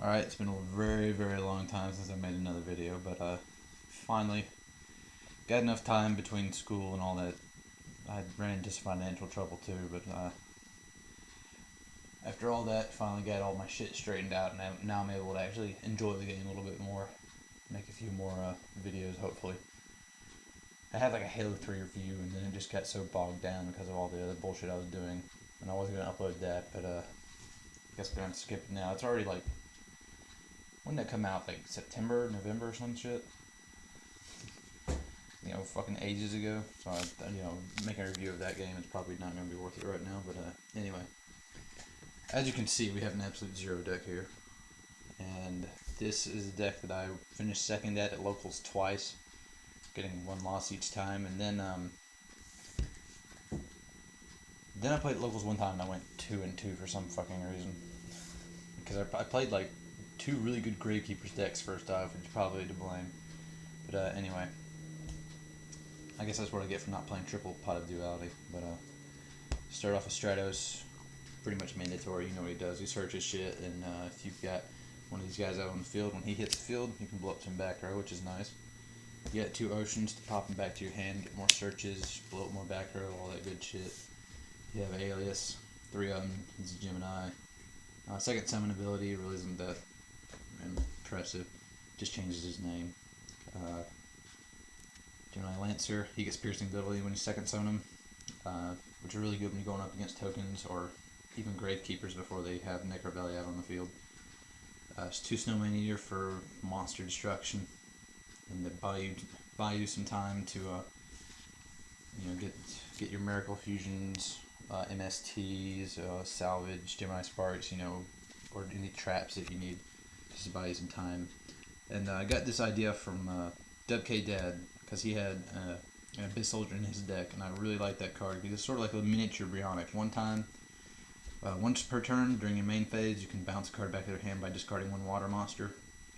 Alright, it's been a very, very long time since I made another video, but finally got enough time between school and all that. I ran into some financial trouble too, but after all that, finally got all my shit straightened out, and now I'm able to actually enjoy the game a little bit more. Make a few more videos, hopefully. I had like a Halo 3 review, and then it just got so bogged down because of all the other bullshit I was doing, and I wasn't going to upload that, but I guess I'm going to skip it now. It's already like, when did that come out? Like September, November, or some shit? You know, fucking ages ago. So, making a review of that game is probably not going to be worth it right now. But anyway, as you can see, we have an absolute zero deck here. And this is a deck that I finished second at locals twice, getting one loss each time. And then I played locals one time and I went 2-2 for some fucking reason. Because I played like two really good Gravekeepers decks first off, which is probably to blame. But anyway, I guess that's what I get for not playing triple Pot of Duality. But start off with Stratos, pretty much mandatory. You know what he does. He searches shit, and if you've got one of these guys out on the field, when he hits the field, you can blow up some back row, which is nice. You got 2 Oceans to pop them back to your hand, get more searches, blow up more back row, all that good shit. You have Alias, 3 of them. He's a Gemini. Second summon ability really isn't that impressive. Just changes his name. Gemini Lancer, he gets piercing ability when you second summon him, which are really good when you're going up against tokens or even Gravekeepers before they have Necrobelly out on the field. It's 2 Snowman Eater for monster destruction, and that buy you some time to get your Miracle Fusions, MSTs, salvage, Gemini Sparks, or any traps if you need, just to buy you some time. And I got this idea from WK Dad, because he had an Abyss Soldier in his deck, and I really like that card because it's sort of like a miniature Brionic. Once per turn during your main phase, you can bounce a card back to their hand by discarding 1 water monster,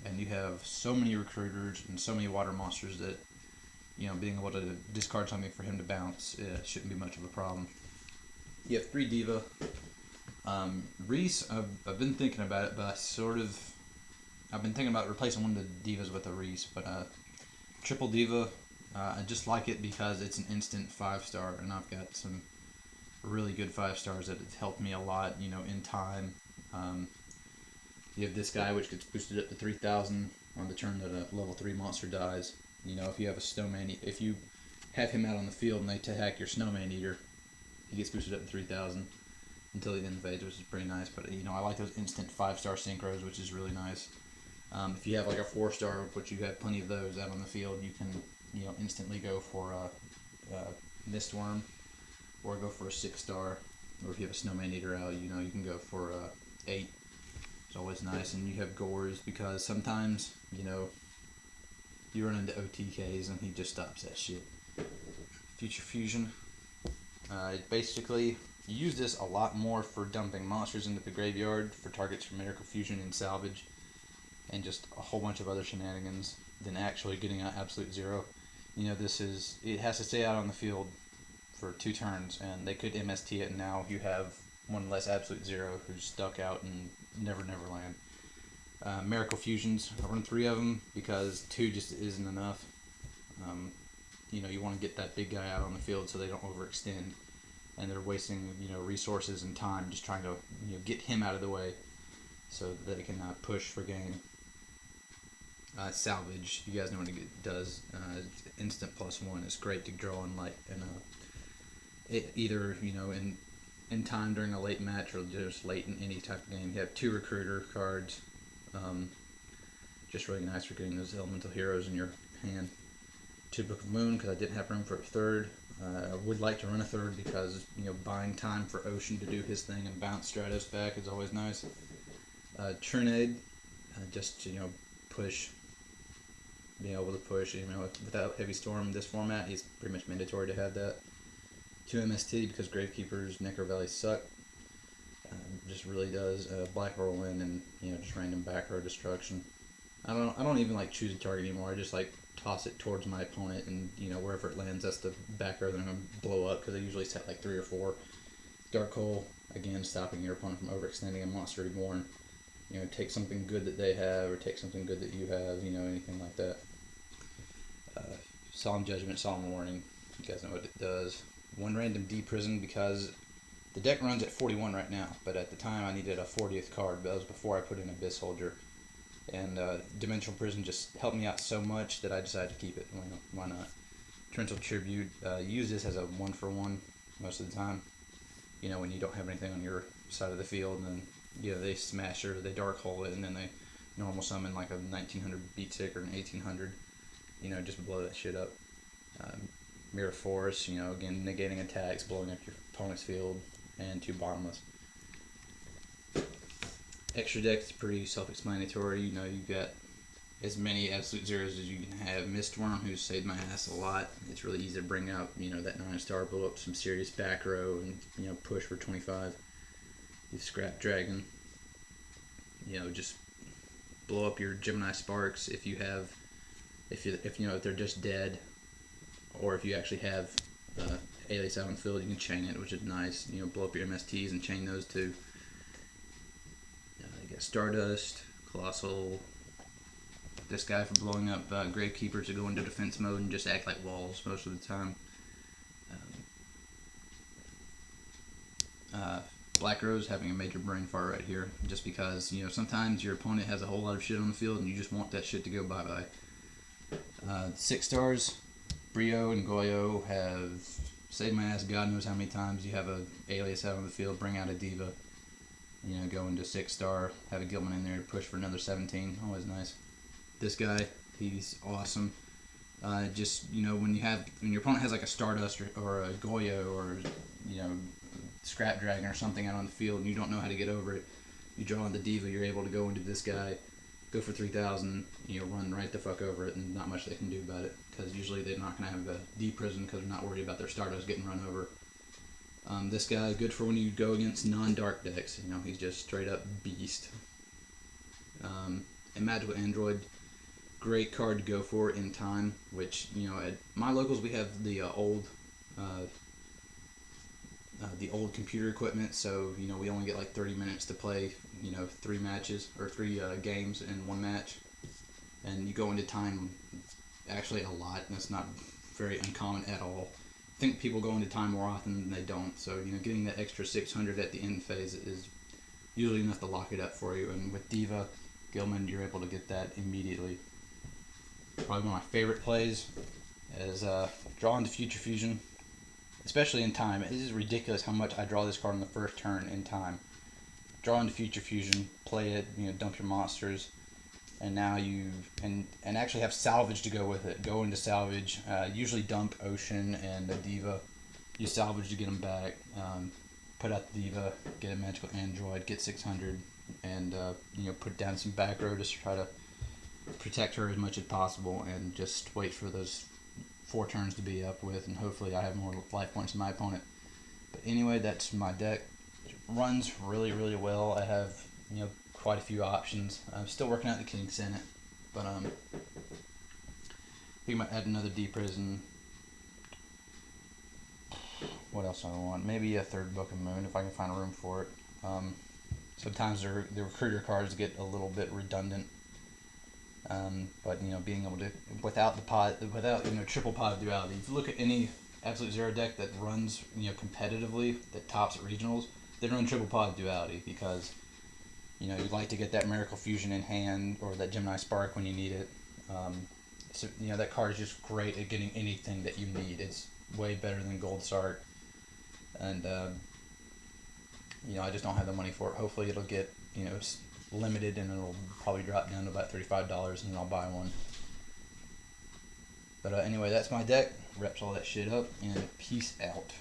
and you have so many recruiters and so many water monsters that being able to discard something for him to bounce shouldn't be much of a problem. You have 3 Diva. Reese, I've been thinking about it, but I've been thinking about replacing one of the Divas with a Reese, but Triple Diva, I just like it because it's an instant 5-star, and I've got some really good 5-stars that have helped me a lot, in time. You have this guy, which gets boosted up to 3,000 on the turn that a level 3 monster dies. If you have a Snowman, if you have him out on the field and they attack your Snowman Eater, he gets boosted up to 3,000 until the end of phase, which is pretty nice. But I like those instant 5-star synchros, which is really nice. If you have like a 4-star, which you have plenty of those out on the field, you can instantly go for a Mistworm, or go for a 6-star. Or if you have a Snowman Eater out, you can go for 8. It's always nice. And you have Gores, because sometimes you run into OTKs and he just stops that shit. Future Fusion. Basically, you use this a lot more for dumping monsters into the graveyard for targets for Miracle Fusion and Salvage, and just a whole bunch of other shenanigans than actually getting an absolute 0. It has to stay out on the field for 2 turns, and they could MST it, and now you have one less absolute 0 who's stuck out in Never Land. Miracle Fusions, I run 3 of them because 2 just isn't enough. You want to get that big guy out on the field so they don't overextend, and they're wasting resources and time just trying to get him out of the way so that they can push for gain. Salvage, you guys know what it does. Instant +1. It's great to draw in either in time during a late match or just late in any type of game. You have 2 recruiter cards. Just really nice for getting those elemental heroes in your hand. 2 Book of Moon, because I didn't have room for a 3rd. I would like to run a 3rd because buying time for Ocean to do his thing and bounce Stratos back is always nice. Trinade, just to push, being able to push. Without Heavy Storm in this format, he's pretty much mandatory to have that. 2 MST, because Gravekeepers, Necrobelly suck. Just really does. Black Whirlwind and just random back row destruction. I don't even like choose a target anymore. I just like toss it towards my opponent, and wherever it lands, that's the back row that I'm gonna blow up, because I usually set like 3 or 4. Dark Hole, again, stopping your opponent from overextending a Monster Reborn. You know, take something good that they have, or take something good that you have. You know, anything like that. Solemn Judgment, Solemn Warning. You guys know what it does. One random D prison because the deck runs at 41 right now, but at the time I needed a 40th card. But that was before I put in Abyss Soldier. And Dimensional Prison just helped me out so much that I decided to keep it. Why not? Torrential Tribute. Use this as a 1-for-1 most of the time. You know, when you don't have anything on your side of the field, and then they smash or they dark hole it, and then they normal summon like a 1900 beat stick or an 1800. You know, just blow that shit up. Mirror Force. You know, again negating attacks, blowing up your opponent's field, and 2 bottomless. Extra deck is pretty self-explanatory. You know, you've got as many absolute zeros as you can have. Mistworm, who's saved my ass a lot. It's really easy to bring up. You know, that 9-star, blow up some serious back row, and push for 25. You Scrap Dragon. You know, just blow up your Gemini Sparks if you have, if they're just dead, or if you actually have Alias out on the field, you can chain it, which is nice. You know, blow up your MSTs and chain those too. You got Stardust, Colossal. This guy for blowing up Gravekeepers to go into defense mode and just act like walls most of the time. Black Rose having a major brain fart right here, just because sometimes your opponent has a whole lot of shit on the field and you just want that shit to go bye bye. 6 stars, Brio and Goyo have saved my ass God knows how many times. You have a Alias out on the field, bring out a Diva, go into 6-star, have a Gilman in there to push for another 17, always nice. This guy, he's awesome. Just when your opponent has like a Stardust or a Goyo or Scrap Dragon or something out on the field and you don't know how to get over it, you draw on the Diva, you're able to go into this guy, go for 3,000, run right the fuck over it, and not much they can do about it, because usually they're not going to have a D prison because they're not worried about their Stardust getting run over. This guy, good for when you go against non-dark decks. He's just straight up beast. And Magical Android, great card to go for in time, which, at my locals we have the old computer equipment, so we only get like 30 minutes to play 3 matches or 3 games in 1 match, and you go into time actually a lot. That's not very uncommon at all. I think people go into time more often than they don't, so getting that extra 600 at the end phase is usually enough to lock it up for you. And with Diva, Gilman, you're able to get that immediately. Probably one of my favorite plays is draw into Future Fusion, especially in time. It is ridiculous how much I draw this card on the first turn in time. Draw into Future Fusion, play it, dump your monsters, and now and actually have salvage to go with it. Go into salvage, usually dump Ocean and a Diva. Use salvage to get them back. Put out the Diva, get a Magical Android, get 600, and put down some back row just to try to protect her as much as possible, and just wait for those 4 turns to be up with, and hopefully I have more life points than my opponent. But anyway, that's my deck. It runs really, really well. I have quite a few options. I'm still working out the King Senate, but I think I might add another D prison. What else do I want? Maybe a 3rd Book of Moon if I can find room for it. Sometimes the recruiter cards get a little bit redundant. But being able to without triple pod duality. If you look at any Absolute Zero deck that runs competitively, that tops at regionals, they run triple pod duality because you'd like to get that Miracle Fusion in hand or that Gemini Spark when you need it. So that card is just great at getting anything that you need. It's way better than Gold Sark, and I just don't have the money for it. Hopefully it'll get limited, and it'll probably drop down to about $35, and then I'll buy one. But anyway, that's my deck. Reps all that shit up, and peace out.